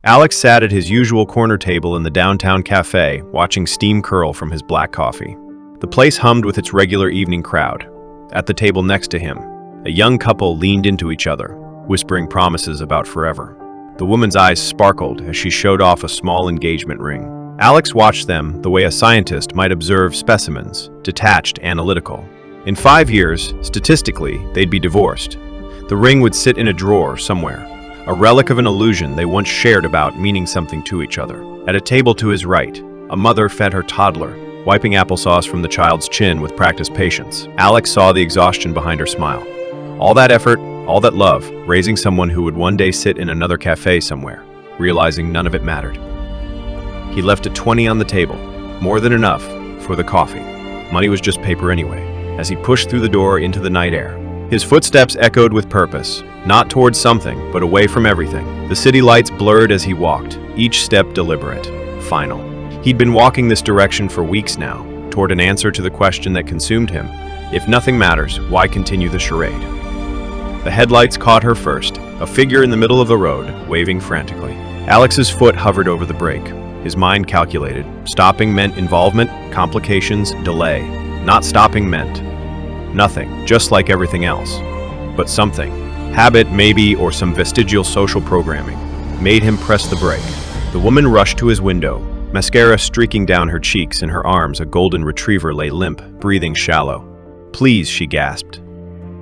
Alex sat at his usual corner table in the downtown cafe, watching steam curl from his black coffee. The place hummed with its regular evening crowd. At the table next to him, a young couple leaned into each other, whispering promises about forever. The woman's eyes sparkled as she showed off a small engagement ring. Alex watched them the way a scientist might observe specimens, detached, analytical. In 5 years, statistically, they'd be divorced. The ring would sit in a drawer somewhere, a relic of an illusion they once shared about meaning something to each other. At a table to his right, a mother fed her toddler, wiping applesauce from the child's chin with practiced patience. Alex saw the exhaustion behind her smile. All that effort, all that love, raising someone who would one day sit in another cafe somewhere, realizing none of it mattered. He left a 20 on the table, more than enough for the coffee. Money was just paper anyway, as he pushed through the door into the night air. His footsteps echoed with purpose, not towards something, but away from everything. The city lights blurred as he walked, each step deliberate, final. He'd been walking this direction for weeks now, toward an answer to the question that consumed him. If nothing matters, why continue the charade? The headlights caught her first, a figure in the middle of the road, waving frantically. Alex's foot hovered over the brake. His mind calculated. Stopping meant involvement, complications, delay. Not stopping meant nothing, just like everything else. But something, habit maybe, or some vestigial social programming, made him press the brake. The woman rushed to his window, mascara streaking down her cheeks. In her arms, a golden retriever lay limp, breathing shallow. "Please," she gasped.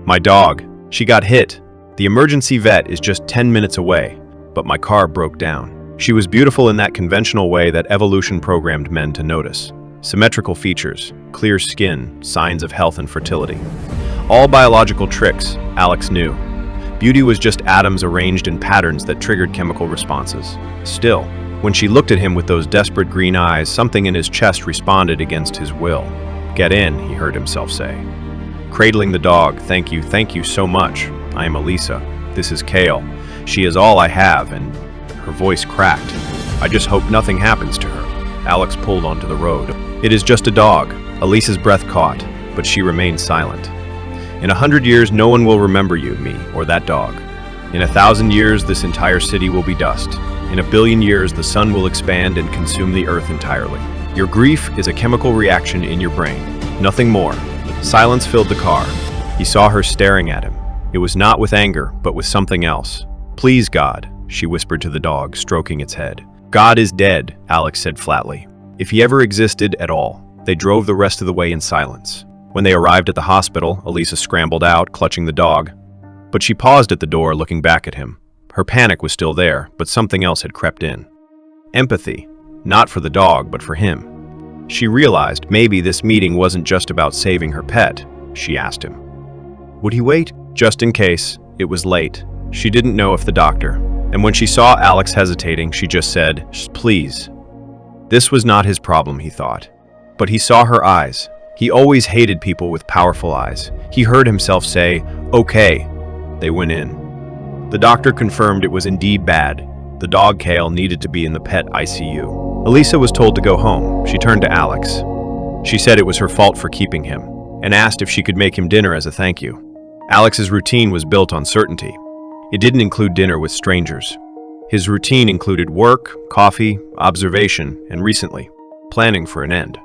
"My dog. She got hit. The emergency vet is just 10 minutes away, but my car broke down." She was beautiful in that conventional way that evolution programmed men to notice. Symmetrical features, clear skin, signs of health and fertility. All biological tricks, Alex knew. Beauty was just atoms arranged in patterns that triggered chemical responses. Still, when she looked at him with those desperate green eyes, something in his chest responded against his will. "Get in," he heard himself say. Cradling the dog, thank you so much. I am Elisa. This is Kale. She is all I have," and her voice cracked. "I just hope nothing happens to her." Alex pulled onto the road. "It is just a dog." Elisa's breath caught, but she remained silent. "In 100 years, no one will remember you, me, or that dog. In 1,000 years, this entire city will be dust. In 1 billion years, the sun will expand and consume the earth entirely. Your grief is a chemical reaction in your brain. Nothing more." Silence filled the car. He saw her staring at him. It was not with anger, but with something else. "Please, God," she whispered to the dog, stroking its head. "God is dead," Alex said flatly. "If he ever existed at all." They drove the rest of the way in silence. When they arrived at the hospital, Elisa scrambled out, clutching the dog. But she paused at the door, looking back at him. Her panic was still there, but something else had crept in. Empathy. Not for the dog, but for him. She realized maybe this meeting wasn't just about saving her pet. She asked him, would he wait? Just in case. It was late. She didn't know if the doctor. And when she saw Alex hesitating, she just said, "Please." This was not his problem, he thought. But he saw her eyes. He always hated people with powerful eyes. He heard himself say, "Okay." They went in. The doctor confirmed it was indeed bad. The dog Kale needed to be in the pet ICU. Elisa was told to go home. She turned to Alex. She said it was her fault for keeping him, and asked if she could make him dinner as a thank you. Alex's routine was built on certainty. It didn't include dinner with strangers. His routine included work, coffee, observation, and recently, planning for an end.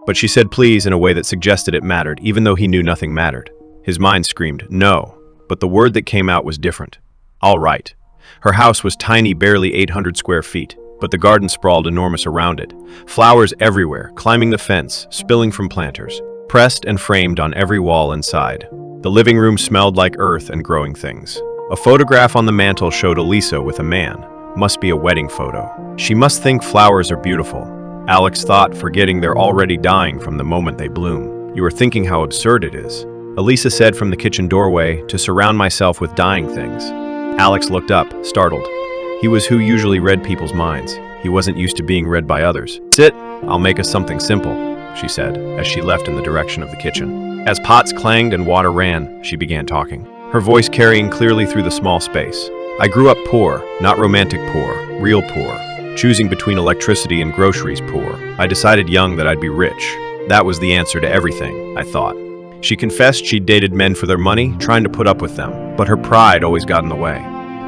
But she said please in a way that suggested it mattered, even though he knew nothing mattered. His mind screamed, no, but the word that came out was different. All right. Her house was tiny, barely 800 square feet, but the garden sprawled enormous around it. Flowers everywhere, climbing the fence, spilling from planters, pressed and framed on every wall inside. The living room smelled like earth and growing things. A photograph on the mantel showed Elisa with a man. Must be a wedding photo. She must think flowers are beautiful. Alex thought, forgetting they're already dying from the moment they bloom. You are thinking how absurd it is. Elisa said from the kitchen doorway, to surround myself with dying things. Alex looked up, startled. He was who usually read people's minds. He wasn't used to being read by others. Sit, I'll make us something simple, she said, as she left in the direction of the kitchen. As pots clanged and water ran, she began talking, her voice carrying clearly through the small space. I grew up poor, not romantic poor, real poor. Choosing between electricity and groceries poor. I decided young that I'd be rich. That was the answer to everything, I thought. She confessed she'd dated men for their money, trying to put up with them, but her pride always got in the way.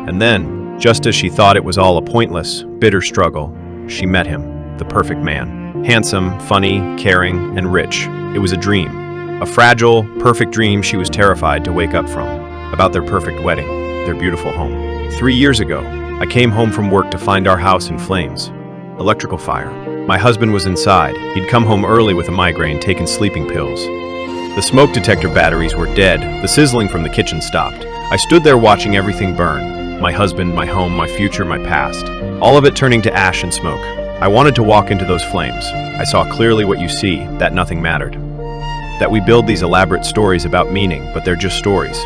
And then, Just as she thought it was all a pointless, bitter struggle, she met him, the perfect man. Handsome, funny, caring, and rich. It was a dream. A fragile, perfect dream she was terrified to wake up from. About their perfect wedding, their beautiful home. 3 years ago, I came home from work to find our house in flames. Electrical fire. My husband was inside. He'd come home early with a migraine, taken sleeping pills. The smoke detector batteries were dead. The sizzling from the kitchen stopped. I stood there watching everything burn. My husband, my home, my future, my past. All of it turning to ash and smoke. I wanted to walk into those flames. I saw clearly what you see, that nothing mattered. That we build these elaborate stories about meaning, but they're just stories.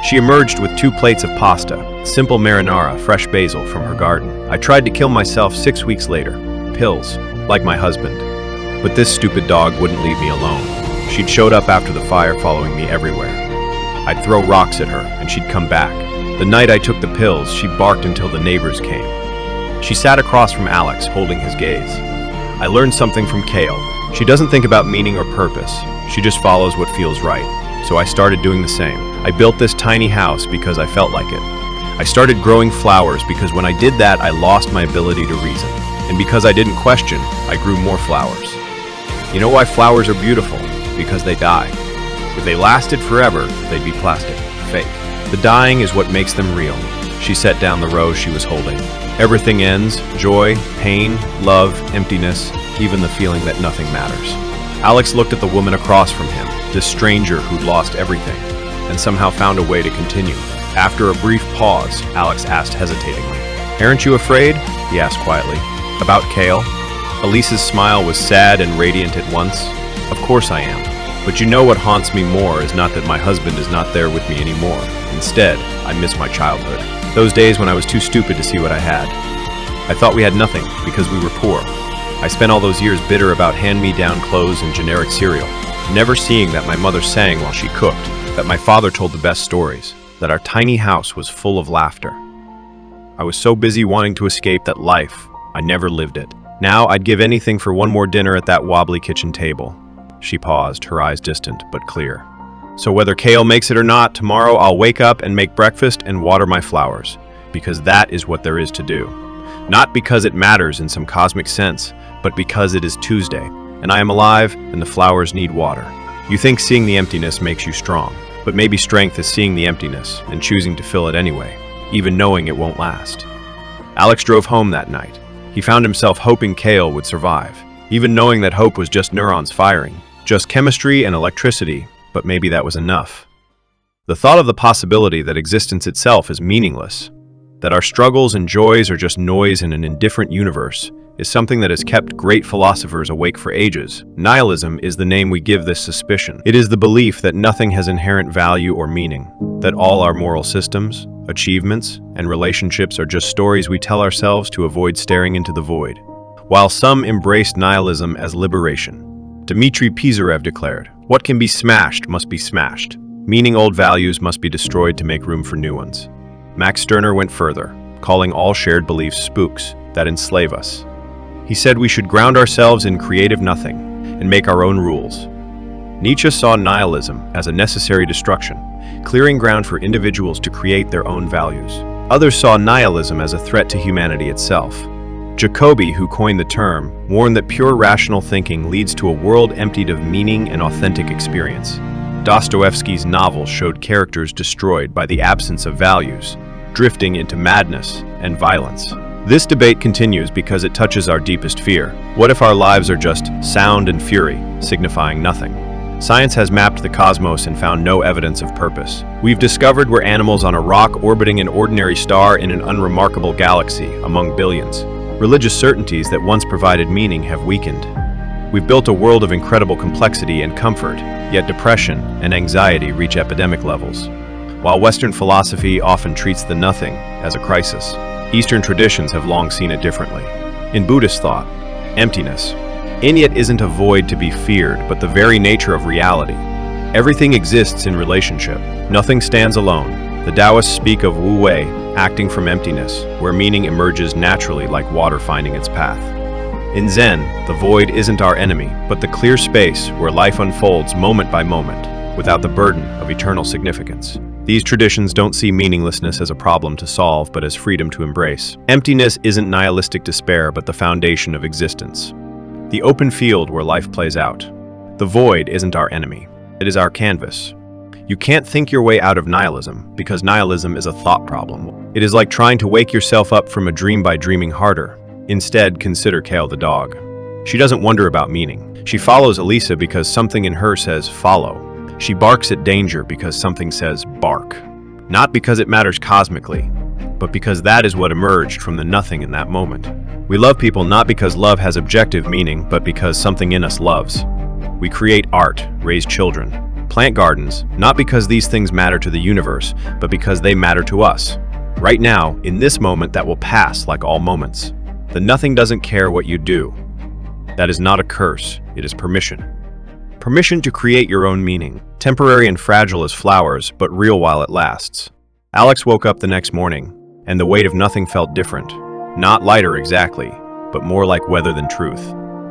She emerged with 2 plates of pasta, simple marinara, fresh basil from her garden. I tried to kill myself 6 weeks later. Pills, like my husband. But this stupid dog wouldn't leave me alone. She'd showed up after the fire, following me everywhere. I'd throw rocks at her, and she'd come back. The night I took the pills, she barked until the neighbors came. She sat across from Alex, holding his gaze. I learned something from Kale. She doesn't think about meaning or purpose. She just follows what feels right. So I started doing the same. I built this tiny house because I felt like it. I started growing flowers because when I did that, I lost my ability to reason. And because I didn't question, I grew more flowers. You know why flowers are beautiful? Because they die. If they lasted forever, they'd be plastic, fake. The dying is what makes them real. She set down the rose she was holding. Everything ends: joy, pain, love, emptiness, even the feeling that nothing matters. Alex looked at the woman across from him, this stranger who'd lost everything, and somehow found a way to continue. After a brief pause, Alex asked hesitatingly, "Aren't you afraid?" he asked quietly. "About Kale?" Elise's smile was sad and radiant at once. "Of course I am. But you know what haunts me more is not that my husband is not there with me anymore. Instead, I miss my childhood. Those days when I was too stupid to see what I had. I thought we had nothing because we were poor. I spent all those years bitter about hand-me-down clothes and generic cereal, never seeing that my mother sang while she cooked, that my father told the best stories, that our tiny house was full of laughter. I was so busy wanting to escape that life, I never lived it. Now I'd give anything for one more dinner at that wobbly kitchen table." She paused, her eyes distant but clear. "So whether Kale makes it or not, tomorrow I'll wake up and make breakfast and water my flowers, because that is what there is to do. Not because it matters in some cosmic sense, but because it is Tuesday, and I am alive, and the flowers need water. You think seeing the emptiness makes you strong, but maybe strength is seeing the emptiness and choosing to fill it anyway, even knowing it won't last." Alex drove home that night. He found himself hoping Kale would survive, even knowing that hope was just neurons firing, just chemistry and electricity, but maybe that was enough. The thought of the possibility that existence itself is meaningless, that our struggles and joys are just noise in an indifferent universe, is something that has kept great philosophers awake for ages. Nihilism is the name we give this suspicion. It is the belief that nothing has inherent value or meaning, that all our moral systems, achievements, and relationships are just stories we tell ourselves to avoid staring into the void. While some embraced nihilism as liberation, Dmitry Pisarev declared, "What can be smashed must be smashed, meaning old values must be destroyed to make room for new ones." Max Stirner went further, calling all shared beliefs spooks that enslave us. He said we should ground ourselves in creative nothing and make our own rules. Nietzsche saw nihilism as a necessary destruction, clearing ground for individuals to create their own values. Others saw nihilism as a threat to humanity itself. Jacobi, who coined the term, warned that pure rational thinking leads to a world emptied of meaning and authentic experience. Dostoevsky's novels showed characters destroyed by the absence of values, drifting into madness and violence. This debate continues because it touches our deepest fear. What if our lives are just sound and fury, signifying nothing? Science has mapped the cosmos and found no evidence of purpose. We've discovered we're animals on a rock orbiting an ordinary star in an unremarkable galaxy among billions. Religious certainties that once provided meaning have weakened. We've built a world of incredible complexity and comfort, yet depression and anxiety reach epidemic levels. While Western philosophy often treats the nothing as a crisis, Eastern traditions have long seen it differently. In Buddhist thought, emptiness, Inyat isn't a void to be feared, but the very nature of reality. Everything exists in relationship. Nothing stands alone. The Taoists speak of Wu Wei, acting from emptiness, where meaning emerges naturally like water finding its path. In Zen, the void isn't our enemy, but the clear space where life unfolds moment by moment, without the burden of eternal significance. These traditions don't see meaninglessness as a problem to solve, but as freedom to embrace. Emptiness isn't nihilistic despair, but the foundation of existence. The open field where life plays out. The void isn't our enemy. It is our canvas. You can't think your way out of nihilism, because nihilism is a thought problem. It is like trying to wake yourself up from a dream by dreaming harder. Instead, consider Kale the dog. She doesn't wonder about meaning. She follows Elisa because something in her says follow. She barks at danger because something says bark. Not because it matters cosmically, but because that is what emerged from the nothing in that moment. We love people not because love has objective meaning, but because something in us loves. We create art, raise children, plant gardens, not because these things matter to the universe, but because they matter to us. Right now, in this moment that will pass like all moments. The nothing doesn't care what you do. That is not a curse, it is permission. Permission to create your own meaning, temporary and fragile as flowers, but real while it lasts. Alex woke up the next morning, and the weight of nothing felt different. Not lighter exactly, but more like weather than truth.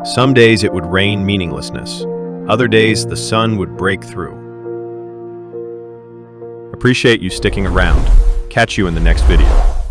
Some days it would rain meaninglessness. Other days the sun would break through. Appreciate you sticking around. Catch you in the next video.